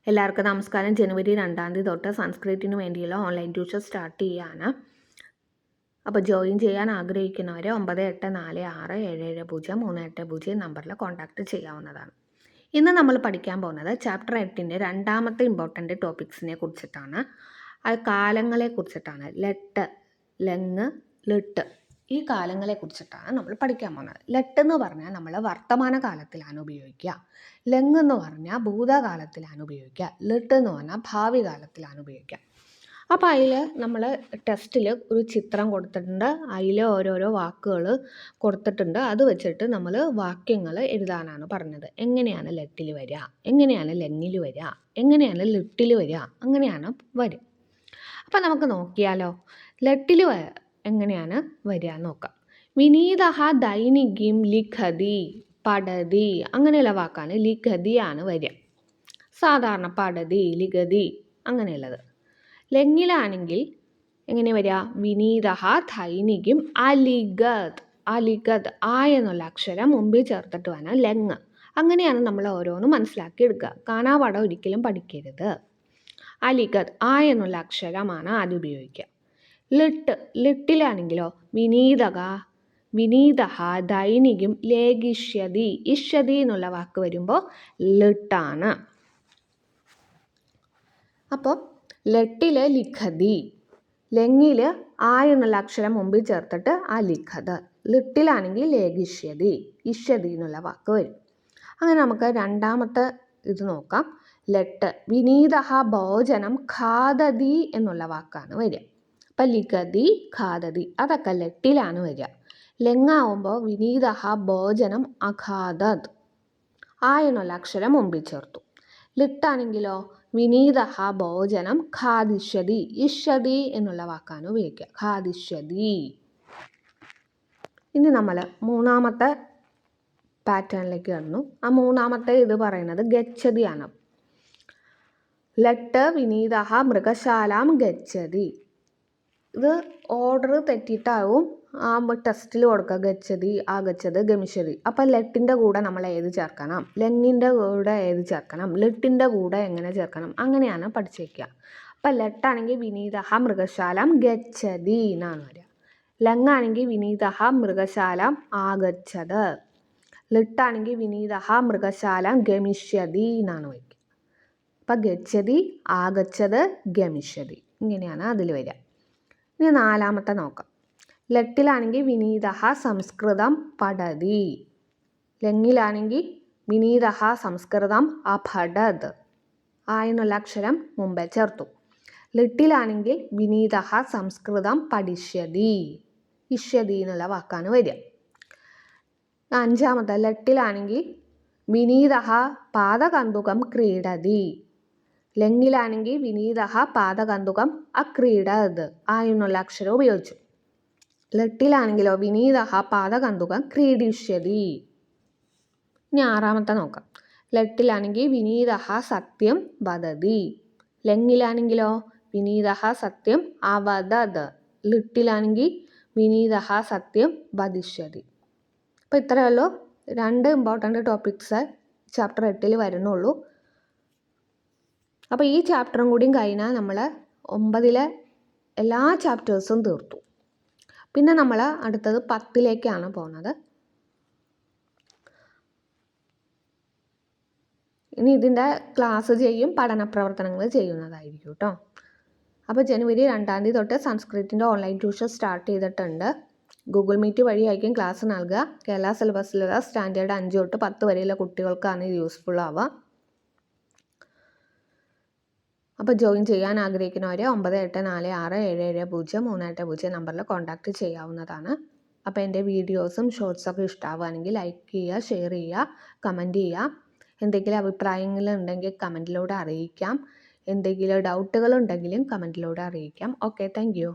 എല്ലാവർക്കും നമസ്കാരം. ജനുവരി 2-ാം തീയതി തൊട്ട് സംസ്കൃതത്തിന് വേണ്ടിയുള്ള ഓൺലൈൻ ട്യൂഷൻ സ്റ്റാർട്ട് ചെയ്യുകയാണ്. അപ്പോൾ ജോയിൻ ചെയ്യാൻ ആഗ്രഹിക്കുന്നവരെ 9846770380 നമ്പറിൽ കോൺടാക്റ്റ് ചെയ്യാവുന്നതാണ്. ഇന്ന് നമ്മൾ പഠിക്കാൻ പോകുന്നത് ചാപ്റ്റർ 8-ൻ്റെ 2-ാമത്തെ ഇമ്പോർട്ടൻ്റ് ടോപ്പിക്സിനെ കുറിച്ചിട്ടാണ്. അത് കാലങ്ങളെ കുറിച്ചിട്ടാണ്. ലെട്ട്, ലെങ്, ലിട്ട്, ഈ കാലങ്ങളെ കുറിച്ചിട്ടാണ് നമ്മൾ പഠിക്കാൻ പോകുന്നത്. ലെട്ട് എന്ന് പറഞ്ഞാൽ നമ്മൾ വർത്തമാന കാലത്തിലാണ് ഉപയോഗിക്കുക. ലെങ് എന്ന് പറഞ്ഞാൽ ഭൂതകാലത്തിലാണ് ഉപയോഗിക്കുക. ലിട്ട് എന്ന് പറഞ്ഞാൽ ഭാവി കാലത്തിലാണ് ഉപയോഗിക്കുക. അപ്പോൾ അതിൽ നമ്മൾ ടെസ്റ്റിൽ ഒരു ചിത്രം കൊടുത്തിട്ടുണ്ട്. അതിൽ ഓരോരോ വാക്കുകൾ കൊടുത്തിട്ടുണ്ട്. അത് വെച്ചിട്ട് നമ്മൾ വാക്യങ്ങൾ എഴുതാനാണ് പറഞ്ഞത്. എങ്ങനെയാണ് ലെട്ടിൽ വരിക, എങ്ങനെയാണ് ലെങ്ങിൽ വരിക, എങ്ങനെയാണ് ലിട്ടിൽ വരിക, അങ്ങനെയാണ് വരിക. അപ്പം നമുക്ക് നോക്കിയാലോ, ലെട്ടിൽ എങ്ങനെയാണ് വരിക നോക്കാം. വിനീതഹ ദൈനികീം ലിഖതി പഠതി, അങ്ങനെയുള്ള വാക്കാണ് ലിഖതിയാണ് വരിക. സാധാരണ പഠതി, ലിഖതി അങ്ങനെയുള്ളത്. ലെങ്ങിലാണെങ്കിൽ എങ്ങനെ വരിക? വിനീതഹ ദൈനികീം അലിഖത്, അലിഖത് ആ എന്നുള്ള അക്ഷരം മുമ്പിൽ ചേർത്തിട്ട് വേണം ലെങ്. അങ്ങനെയാണ് നമ്മൾ ഓരോന്നും മനസ്സിലാക്കി എടുക്കുക. കാണാപാഠം ഒരിക്കലും പഠിക്കരുത്. അലിഖത് ആ എന്നുള്ള അക്ഷരമാണ് ആദ്യം ഉപയോഗിക്കുക. ലിട്ട്, ലിട്ടിലാണെങ്കിലോ വിനീതഹ ദൈനികീം ലേഖിഷ്യതി, ഇഷ്യതി എന്നുള്ള വാക്ക് വരുമ്പോൾ ലിട്ടാണ്. അപ്പോൾ ലെട്ടിൽ ലിഖതി, ലെങ്ങിൽ ആ എന്നുള്ള അക്ഷരം മുമ്പിൽ ചേർത്തിട്ട് ആ ലിഖത്. ലിട്ടിലാണെങ്കിൽ ലേഖിഷ്യതി, ഇഷ്യതി എന്നുള്ള വാക്ക് വരും. അങ്ങനെ നമുക്ക് രണ്ടാമത്തെ ഇത് നോക്കാം. ലെട്ട്, വിനീതഹ ഭോജനം ഖാദതി എന്നുള്ള വാക്കാണ് വരിക. അപ്പം ലിഖതി, ഖാദതി അതൊക്കെ ലെട്ടിലാണ് വരിക. ലെങ്ങാവുമ്പോൾ വിനീതഹ ഭോജനം അഖാദത്, ആ എന്നുള്ള അക്ഷരം മുമ്പിൽ ചേർത്തു. ലിട്ടാണെങ്കിലോ വിനീതഹ ഭോജനം ഖാദിഷ്യതി, ഇഷ്യതി എന്നുള്ള വാക്കാണ് ഉപയോഗിക്കുക. ഖാദിഷ്യതി. ഇനി നമ്മൾ മൂന്നാമത്തെ പാറ്റേണിലേക്ക് വന്നു. ആ മൂന്നാമത്തെ ഇത് പറയുന്നത് ഗച്ഛതിയാണ്. ലെട്ട്, വിനീതഹ മൃഗശാലാം ഗച്ഛതി. ഇത് ഓർഡർ തെറ്റിയിട്ടാവും ആ ടെസ്റ്റിൽ കൊടുക്കുക. ഗച്ഛതി, ആഗച്ഛത്, ഗമിഷ്യതി. അപ്പം ലെട്ടിൻ്റെ കൂടെ നമ്മൾ ഏത് ചേർക്കണം, ലെങ്ങിൻ്റെ കൂടെ ഏത് ചേർക്കണം, ലിട്ടിൻ്റെ കൂടെ എങ്ങനെ ചേർക്കണം, അങ്ങനെയാണ് പഠിച്ചേക്കുക. അപ്പം ലെട്ടാണെങ്കിൽ വിനീതഹ മൃഗശാലാം ഗച്ഛതി എന്നാണ് വരിക. ലെങ്ങാണെങ്കിൽ വിനീതഹ മൃഗശാലാം ആഗച്ഛത്. ലിട്ടാണെങ്കിൽ വിനീതഹ മൃഗശാലാം ഗമിഷ്യതി എന്നാണ് വയ്ക്കുക. അപ്പം ഗച്ഛതി, ആഗച്ഛത്, ഗമിഷ്യതി ഇങ്ങനെയാണ് അതിൽ വരിക. ഇനി നാലാമത്തെ നോക്കാം. ലെട്ടിലാണെങ്കിൽ വിനീതഹ സംസ്കൃതം പഠതി. ലെങ്ങിലാണെങ്കിൽ വിനീതഹ സംസ്കൃതം അപഠത്, ആ എന്നുള്ള അക്ഷരം മുമ്പേ ചേർത്തു. ലിട്ടിലാണെങ്കിൽ വിനീതഹ സംസ്കൃതം പഠിഷ്യതി, ഇഷ്യതി എന്നുള്ള വാക്കാണ് വരിക. അഞ്ചാമത്തെ ലെട്ടിലാണെങ്കിൽ വിനീതഹ പാദകന്തുകം ക്രീഡതി. ലെങ്ങിലാണെങ്കിൽ വിനീതഹ പാദകന്തുകം അക്രീഡത്, ആ എന്നുള്ള അക്ഷരം ഉപയോഗിച്ചു. ലെട്ടിലാണെങ്കിലോ വിനീതഹ പാദകന്തുകം ക്രീഡിഷ്യതി. ഇനി ആറാമത്തെ നോക്കാം. ലെട്ടിലാണെങ്കിൽ വിനീതഹ സത്യം വദതി. ലെങ്ങിലാണെങ്കിലോ വിനീതഹ സത്യം അവദത്. ലിട്ടിലാണെങ്കിൽ വിനീതഹ സത്യം വദിഷ്യതി. അപ്പോൾ ഇത്രയേ ഉള്ളൂ. 2 ഇമ്പോർട്ടൻ്റ് ടോപ്പിക്സ് ചാപ്റ്റർ 8-ൽ വരുന്നുള്ളൂ. അപ്പോൾ ഈ ചാപ്റ്ററും കൂടിയും കഴിഞ്ഞാൽ നമ്മൾ 9-ലെ എല്ലാ ചാപ്റ്റേഴ്സും തീർത്തു. പിന്നെ നമ്മൾ അടുത്തത് 10-ലേക്കാണ് പോകുന്നത്. ഇനി ഇതിൻ്റെ ക്ലാസ് ചെയ്യും, പഠന പ്രവർത്തനങ്ങൾ ചെയ്യുന്നതായിരിക്കും കേട്ടോ. അപ്പോൾ ജനുവരി 2-ാം തീയതി തൊട്ട് സംസ്കൃതത്തിൻ്റെ ഓൺലൈൻ ട്യൂഷൻ സ്റ്റാർട്ട് ചെയ്തിട്ടുണ്ട്. ഗൂഗിൾ മീറ്റ് വഴിയായിരിക്കും ക്ലാസ് നൽകുക. കേരള സിലബസിലുള്ള സ്റ്റാൻഡേർഡ് 5 തൊട്ട് 10 വരെയുള്ള കുട്ടികൾക്കാണ് ഇത് യൂസ്ഫുൾ ആവുക. അപ്പോൾ ജോയിൻ ചെയ്യാൻ ആഗ്രഹിക്കുന്നവർ 9846770380 നമ്പറിൽ കോൺടാക്റ്റ് ചെയ്യാവുന്നതാണ്. അപ്പോൾ എൻ്റെ വീഡിയോസും ഷോർട്സൊക്കെ ഇഷ്ടമാവുകയാണെങ്കിൽ ലൈക്ക് ചെയ്യുക, ഷെയർ ചെയ്യുക, കമൻറ്റ് ചെയ്യുക. എന്തെങ്കിലും അഭിപ്രായങ്ങളുണ്ടെങ്കിൽ കമൻറ്റിലൂടെ അറിയിക്കാം. എന്തെങ്കിലും ഡൗട്ടുകളുണ്ടെങ്കിലും കമൻറ്റിലൂടെ അറിയിക്കാം. Okay, thank you.